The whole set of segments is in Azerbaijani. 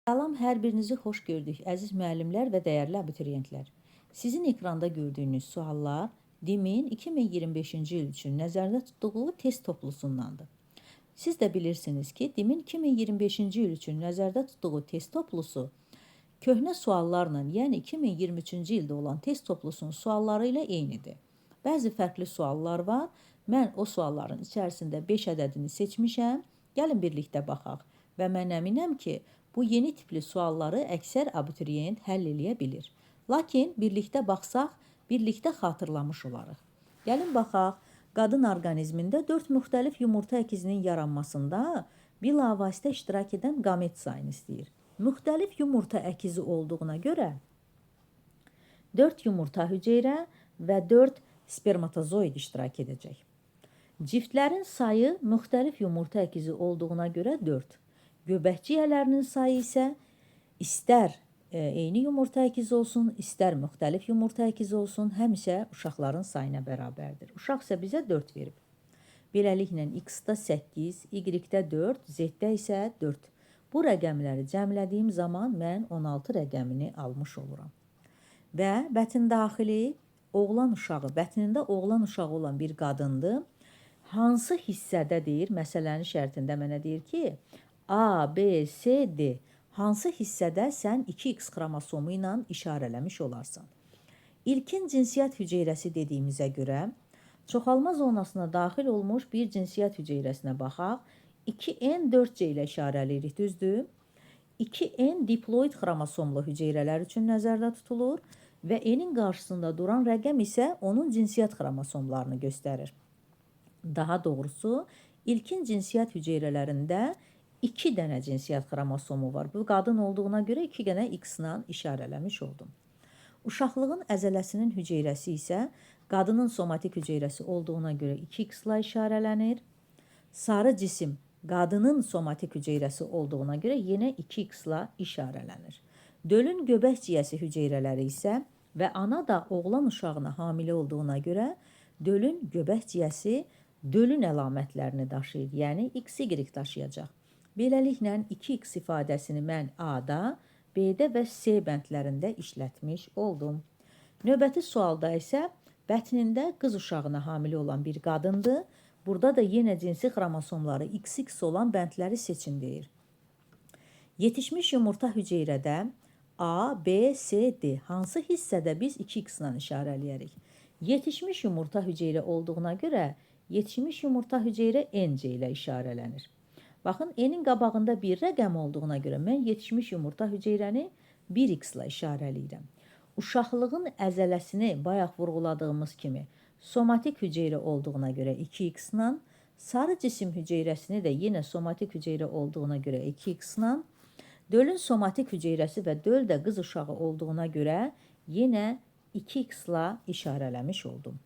Salam, hər birinizi xoş gördük, əziz müəllimlər və dəyərli abituriyentlər. Sizin ekranda gördüyünüz suallar DİM-in 2025-ci il üçün nəzərdə tutduğu test toplusundandır. Siz də bilirsiniz ki, DİM-in 2025-ci il üçün nəzərdə tutduğu test toplusu köhnə suallarla, yəni 2023-cü ildə olan test toplusunun sualları ilə eynidir. Bəzi fərqli suallar var. Mən o sualların içərisində 5 ədədini seçmişəm. Gəlin birlikdə baxaq və mən əminəm ki, bu yeni tipli sualları əksər abituriyent həll eləyə bilir. Lakin birlikdə baxsaq, birlikdə xatırlamış olarıq. Gəlin baxaq, qadın orqanizmində 4 müxtəlif yumurta əkizinin yaranmasında bilavasitə iştirak edən qamet sayını istəyir. Müxtəlif yumurta əkizi olduğuna görə 4 yumurta hüceyrə və 4 spermatozoid iştirak edəcək. Ciftlərin sayı müxtəlif yumurta əkizi olduğuna görə 4. Göbəkçiyələrinin sayı isə istər eyni yumurta əkizi olsun, istər müxtəlif yumurta əkizi olsun, həmişə uşaqların sayına bərabərdir. Uşaq isə bizə 4 verib. Beləliklə, x-da 8, y-də 4, z-də isə 4. Bu rəqəmləri cəmlədiyim zaman mən 16 rəqəmini almış oluram. Və bətin daxili oğlan uşağı, bətnində oğlan uşağı olan bir qadındır. Hansı hissədədir? Məsələnin şərtində mənə deyir ki, A, B, C, D. Hansı hissədə sən 2x xromosomu ilə işarələmiş olarsan? İlkin cinsiyyət hüceyrəsi dediyimizə görə, çoxalma zonasına daxil olmuş bir cinsiyyət hüceyrəsinə baxaq. 2N4C ilə işarələyirik, düzdür? 2N diploid xromosomlu hüceyrələr üçün nəzərdə tutulur və N-in qarşısında duran rəqəm isə onun cinsiyyət xromosomlarını göstərir. Daha doğrusu, ilkin cinsiyyət hüceyrələrində 2 dənə cinsiyyət xromosomu var. Bu qadın olduğuna görə 2 dənə x-la işarələmiş oldum. Uşaqlığın əzələsinin hüceyrəsi isə qadının somatik hüceyrəsi olduğuna görə 2x-la işarələnir. Sarı cisim qadının somatik hüceyrəsi olduğuna görə yenə 2x-la işarələnir. Dölün göbəkciyəsi hüceyrələri isə və ana da oğlan uşağına hamilə olduğuna görə dölün göbəkciyəsi dölün əlamətlərini daşıyır, yəni XY daşıyacaq. Beləliklə, 2x ifadəsini mən A-da, B-də və C bəndlərində işlətmiş oldum. Növbəti sualda isə bətnində qız uşağına hamilə olan bir qadındır. Burada da yenə cinsi xromosomları XX olan bəndləri seçin deyir. Yetişmiş yumurta hüceyrədə A, B, C, D hansı hissədə biz 2x-la işarələyərik? Yetişmiş yumurta hüceyrə olduğuna görə yetişmiş yumurta hüceyrə NC ilə işarələnir. Baxın, N-in qabağında bir rəqəm olduğuna görə mən yetişmiş yumurta hüceyrəni 1x-la işarələyirəm. Uşaqlığın əzələsini bayaq vurğuladığımız kimi somatik hüceyrə olduğuna görə 2x-la, sarı cisim hüceyrəsini də yenə somatik hüceyrə olduğuna görə 2x-la, dölün somatik hüceyrəsi və döl də qız uşağı olduğuna görə yenə 2x-la işarələmiş oldum.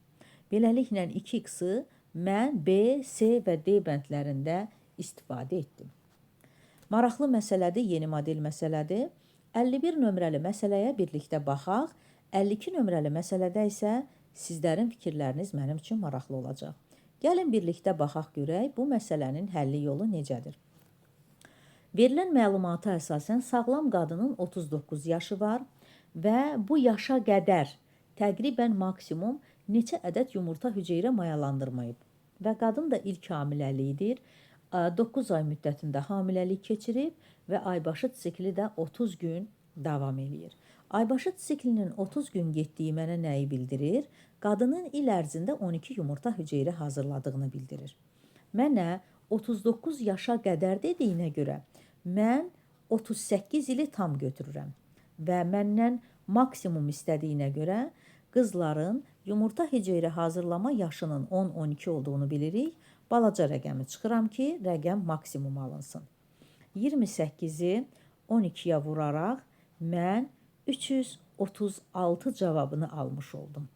Beləliklə 2x-ı mən B, C və D bəndlərində istifadə etdim. Maraqlı məsələdir, yeni model məsələdir. 51 nömrəli məsələyə birlikdə baxaq. 52 nömrəli məsələdə isə sizlərin fikirləriniz mənim üçün maraqlı olacaq. Gəlin birlikdə baxaq görək, bu məsələnin həlli yolu necədir? Verilən məlumata əsasən sağlam qadının 39 yaşı var və bu yaşa qədər təqribən maksimum neçə ədəd yumurta hüceyrə mayalandırmayıb və qadın da ilk hamiləliyidir. 9 ay müddətində hamiləlik keçirib və aybaşı sikli də 30 gün davam eləyir. Aybaşı siklinin 30 gün getdiyi mənə nəyi bildirir? Qadının il ərzində 12 yumurta hüceyrə hazırladığını bildirir. Mənə 39 yaşa qədər dediyinə görə mən 38 ili tam götürürəm və məndən maksimum istədiyinə görə qızların yumurta hüceyrə hazırlama yaşının 10-12 olduğunu bilirik. Balaca rəqəmi çıxıram ki, rəqəm maksimum alınsın. 28-i 12-yə vuraraq mən 336 cavabını almış oldum.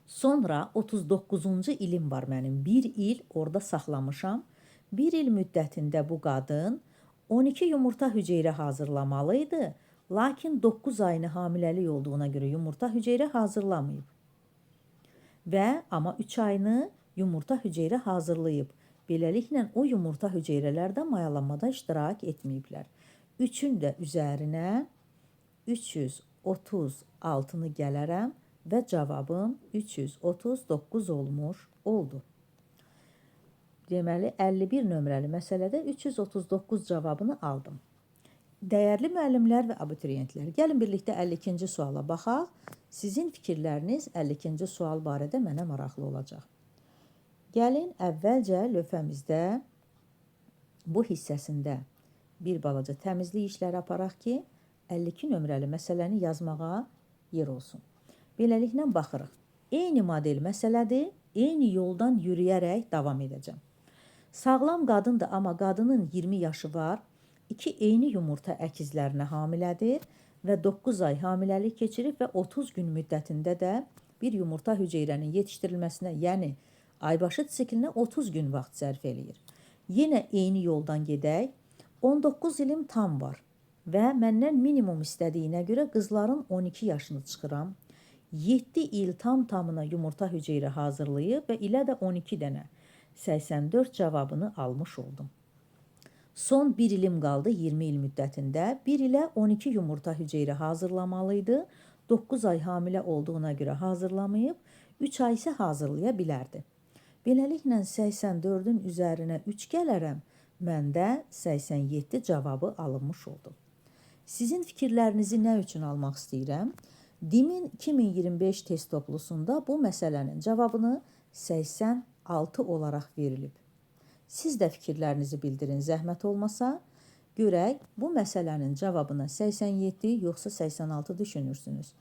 Sonra 39-cu ilim var mənim. 1 il orada saxlamışam. 1 il müddətində bu qadın 12 yumurta hüceyrə hazırlamalıydı. Lakin 9 ayını hamiləlik olduğuna görə yumurta hüceyrə hazırlamayıb. Və amma 3 ayını yumurta hüceyrə hazırlayıb. Beləliklə, o yumurta hüceyrələr də mayalanmada iştirak etməyiblər. 3-ün də üzərinə 336-nı gələrəm və cavabım 339 oldu. Deməli, 51 nömrəli məsələdə 339 cavabını aldım. Dəyərli müəllimlər və abituriyentlər, gəlin birlikdə 52-ci suala baxaq. Sizin fikirləriniz 52-ci sual barədə mənə maraqlı olacaq. Gəlin, əvvəlcə lövhəmizdə bu hissəsində bir balaca təmizlik işləri aparaq ki, 52 nömrəli məsələni yazmağa yer olsun. Beləliklə baxırıq. Eyni model məsələdir, eyni yoldan yürüyərək davam edəcəm. Sağlam qadındır, amma qadının 20 yaşı var, 2 eyni yumurta əkizlərinə hamilədir və 9 ay hamiləlik keçirib və 30 gün müddətində də bir yumurta hüceyrənin yetişdirilməsinə, yəni aybaşı siklinə 30 gün vaxt sərf eləyir. Yenə eyni yoldan gedək. 19 ilim tam var və məndən minimum istədiyinə görə qızların 12 yaşını çıxıram. 7 il tamına yumurta hüceyrə hazırlayıb və ilə də 12 dənə 84 cavabını almış oldum. Son 1 ilim qaldı 20 il müddətində. 1 ilə 12 yumurta hüceyrə hazırlamalıydı. 9 ay hamilə olduğuna görə hazırlamayıb, 3 ay isə hazırlaya bilərdi. Beləliklə 84-ün üzərinə 3 gələrəm, məndə 87 cavabı alınmış oldu. Sizin fikirlərinizi nə üçün almaq istəyirəm? DİM-in 2025 test toplusunda bu məsələnin cavabını 86 olaraq verilib. Siz də fikirlərinizi bildirin, zəhmət olmasa. Görək, bu məsələnin cavabına 87 yoxsa 86 düşünürsünüz.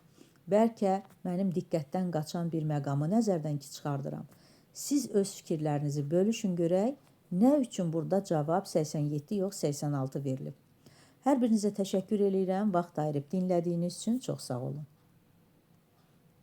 Bəlkə mənim diqqətdən qaçan bir məqamı nəzərdən çıxardıram. Siz öz fikirlərinizi bölüşün görək, nə üçün burada cavab 87 yox 86 verilib. Hər birinizə təşəkkür edirəm, vaxt ayırıb dinlədiyiniz üçün çox sağ olun.